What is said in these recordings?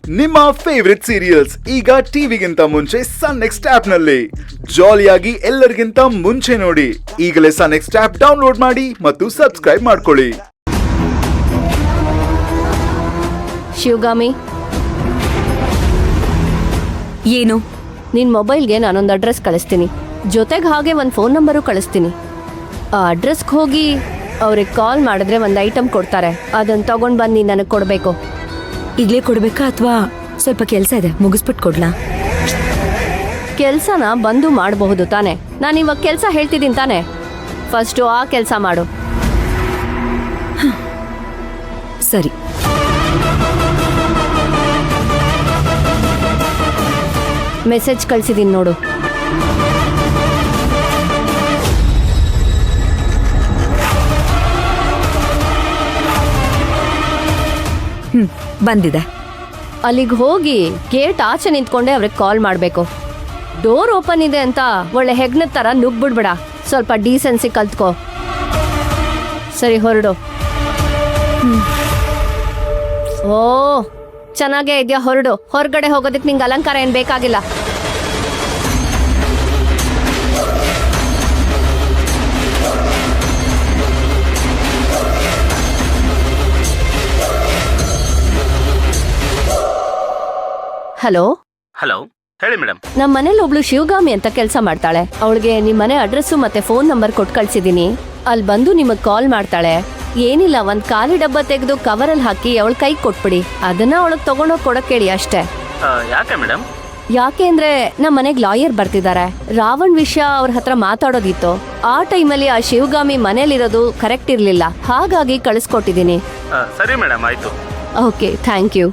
ನಿಮ್ಮ favourite serials ಈಗ ಟಿವಿಗಿಂತ ಮುಂಚೆ ಸನ್ ನೆಕ್ಸ್ಟ್ ಆಪ್ ನಲ್ಲಿ ಜಾಲಿಯಾಗಿ ಎಲ್ಲರಿಗಿಂತ ಮುಂಚೆ ನೋಡಿ. ಈಗಲೇ ಸನ್ ನೆಕ್ಸ್ಟ್ ಆಪ್ ಡೌನ್ಲೋಡ್ ಮಾಡಿ ಮತ್ತು ಸಬ್ಸ್ಕ್ರೈಬ್ ಮಾಡ್ಕೊಳ್ಳಿ. ಶಿವಗಾಮಿ, ಏನು? ನಿನ್ ಮೊಬೈಲ್ಗೆ ನಾನೊಂದು ಅಡ್ರೆಸ್ ಕಳಿಸ್ತೀನಿ, ಜೊತೆಗೆ ಹಾಗೆ ಒಂದು ಫೋನ್ ನಂಬರು ಕಳಿಸ್ತೀನಿ. ಆ ಅಡ್ರೆಸ್ಗೆ ಹೋಗಿ ಅವ್ರಿಗೆ ಕಾಲ್ ಮಾಡಿದ್ರೆ ಒಂದು ಐಟಮ್ ಕೊಡ್ತಾರೆ, ಅದನ್ನ ತಗೊಂಡ್ ಬಂದು ನೀನು ನನಗೆ ಕೊಡಬೇಕು. ಈಗಲೇ ಕೊಡ್ಬೇಕಾ ಅಥವಾ ಸ್ವಲ್ಪ ಕೆಲಸ ಇದೆ, ಮುಗಿಸ್ಬಿಟ್ಟು ಕೊಡ್ಲಾ? ಕೆಲಸನ ಬಂದು ಮಾಡಬಹುದು ತಾನೆ. ನಾನು ಇವಾಗ ಕೆಲಸ ಹೇಳ್ತಿದ್ದೀನಿ ತಾನೆ, ಫಸ್ಟು ಆ ಕೆಲಸ ಮಾಡು. ಸರಿ. ಮೆಸೇಜ್ ಕಳ್ಸಿದ್ದೀನಿ ನೋಡು. ಬಂದಿದೆ. ಅಲ್ಲಿಗೆ ಹೋಗಿ ಗೇಟ್ ಆಚೆ ನಿಂತ್ಕೊಂಡೆ ಅವ್ರಿಗೆ ಕಾಲ್ ಮಾಡಬೇಕು. ಡೋರ್ ಓಪನ್ ಇದೆ ಅಂತ ಒಳ್ಳೆ ಹೆಗ್ನದ ಥರ ನುಗ್ಬಿಡ್ಬೇಡ, ಸ್ವಲ್ಪ ಡೀಸೆನ್ಸಿ ಕಲ್ತ್ಕೋ. ಸರಿ, ಹೊರಡು. ಓ, ಚೆನ್ನಾಗೇ ಇದೆಯಾ, ಹೊರಡು. ಹೊರಗಡೆ ಹೋಗೋದಕ್ಕೆ ನಿಂಗೆ ಅಲಂಕಾರ ಏನು ಬೇಕಾಗಿಲ್ಲ. ಹಲೋ ಹಲೋ, ಹೇಳಿ ಮೇಡಮ್. ನಮ್ಮ ಮನೇಲಿ ಒಬ್ಳು ಶಿವಗಾಮಿ ಅಂತ ಕೆಲಸ ಮಾಡ್ತಾಳೆ. ಅವಳಿಗೆ ನಿಮ್ಮ ಮನೆ ಅಡ್ರೆಸ್ಸು ಮತ್ತೆ ಫೋನ್ ನಂಬರ್ ಕೊಟ್ಟು ಕಳ್ಸಿದೀನಿ. ಅಲ್ಲಿ ಬಂದು ನಿಮಗ್ ಕಾಲ್ ಮಾಡ್ತಾಳೆ. ಏನಿಲ್ಲ, ಒಂದ್ ಖಾಲಿ ಡಬ್ಬ ತೆಗೆದು ಕವರಲ್ಲಿ ಹಾಕಿ ಅವಳ ಕೈ ಕೊಟ್ಬಿಡಿ. ಅದನ್ನ ಅವಳಗ್ ತಗೊಂಡೋಗಿ ಕೊಡಕ್ ಹೇಳಿ ಅಷ್ಟೇ. ಯಾಕೆ ಮೇಡಮ್? ಯಾಕೆ ಅಂದ್ರೆ ನಮ್ಮ ಮನೆಗ್ ಲಾಯರ್ ಬರ್ತಿದ್ದಾರೆ. ರಾವಣ್ ವಿಷಯ ಅವ್ರ ಹತ್ರ ಮಾತಾಡೋದಿತ್ತು. ಆ ಟೈಮಲ್ಲಿ ಆ ಶಿವಗಾಮಿ ಮನೇಲಿರೋದು ಕರೆಕ್ಟ್ ಇರ್ಲಿಲ್ಲ, ಹಾಗಾಗಿ ಕಳಿಸ್ಕೊಟ್ಟಿದೀನಿ. ಸರಿ ಮೇಡಮ್, ಆಯ್ತು. Okay, thank you.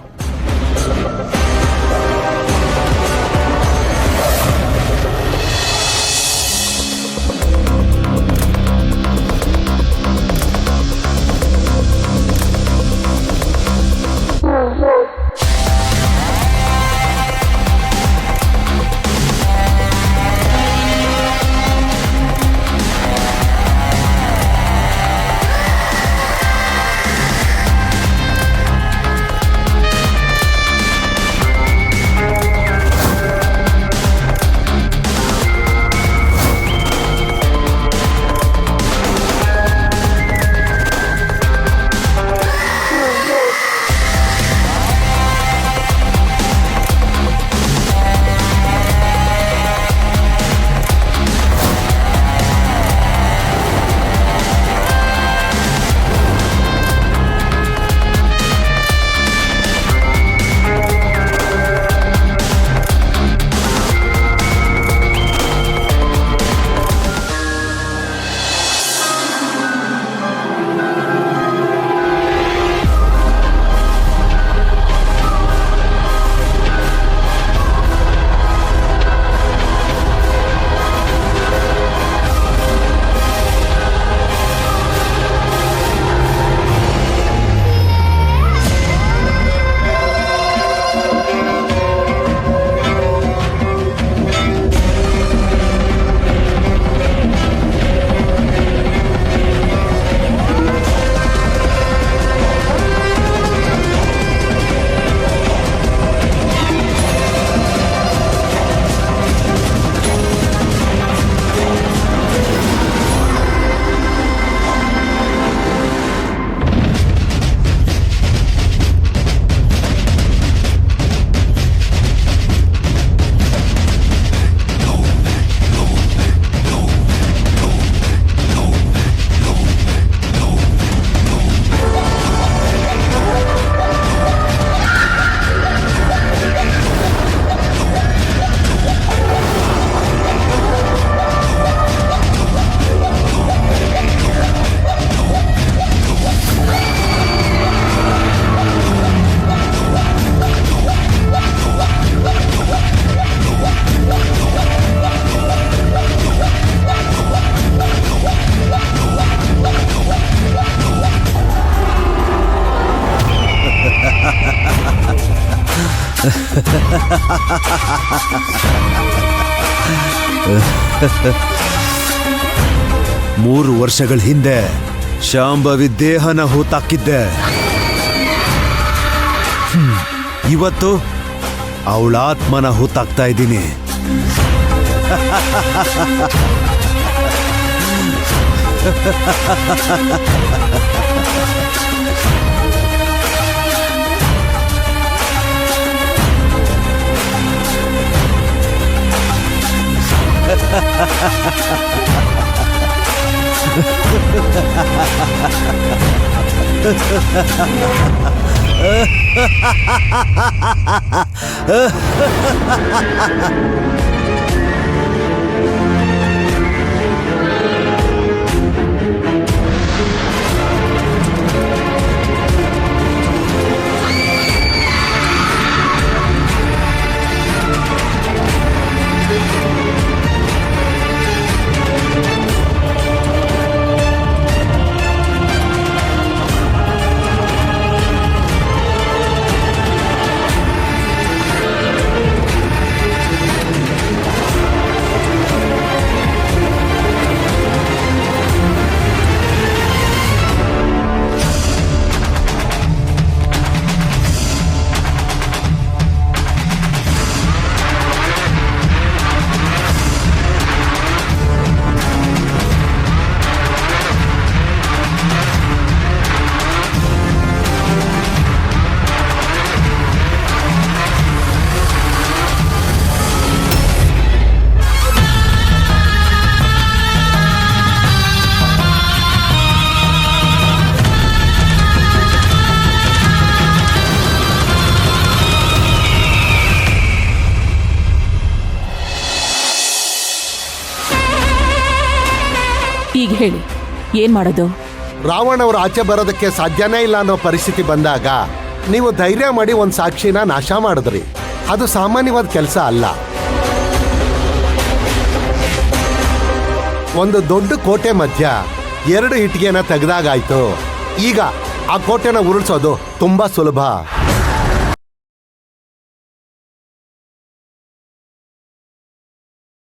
ಮೂರು ವರ್ಷಗಳ ಹಿಂದೆ ಶಾಂಭವಿ ದೇಹನ ಹೂತಾಕಿದ್ದೆ. ಇವತ್ತು ಅವಳ ಆತ್ಮನ ಹುತ್ತಾಕ್ತಾ ಇದ್ದೀನಿ. ಈಗ ಹೇಳಿ ಏನ್ ಮಾಡೋದು? ರಾವಣ ಅವರು ಆಚೆ ಬರೋದಕ್ಕೆ ಸಾಧ್ಯನೇ ಇಲ್ಲ ಅನ್ನೋ ಪರಿಸ್ಥಿತಿ ಬಂದಾಗ ನೀವು ಧೈರ್ಯ ಮಾಡಿ ಒಂದು ಸಾಕ್ಷಿನ ನಾಶ ಮಾಡಿದ್ರಿ. ಅದು ಸಾಮಾನ್ಯವಾದ ಕೆಲಸ ಅಲ್ಲ. ಒಂದು ದೊಡ್ಡ ಕೋಟೆ ಮಧ್ಯ 2 ಇಟ್ಟಿಗೆನ ತೆಗೆದಾಗಾಯ್ತು. ಈಗ ಆ ಕೋಟೆನ ಉರುಳಿಸೋದು ತುಂಬಾ ಸುಲಭ.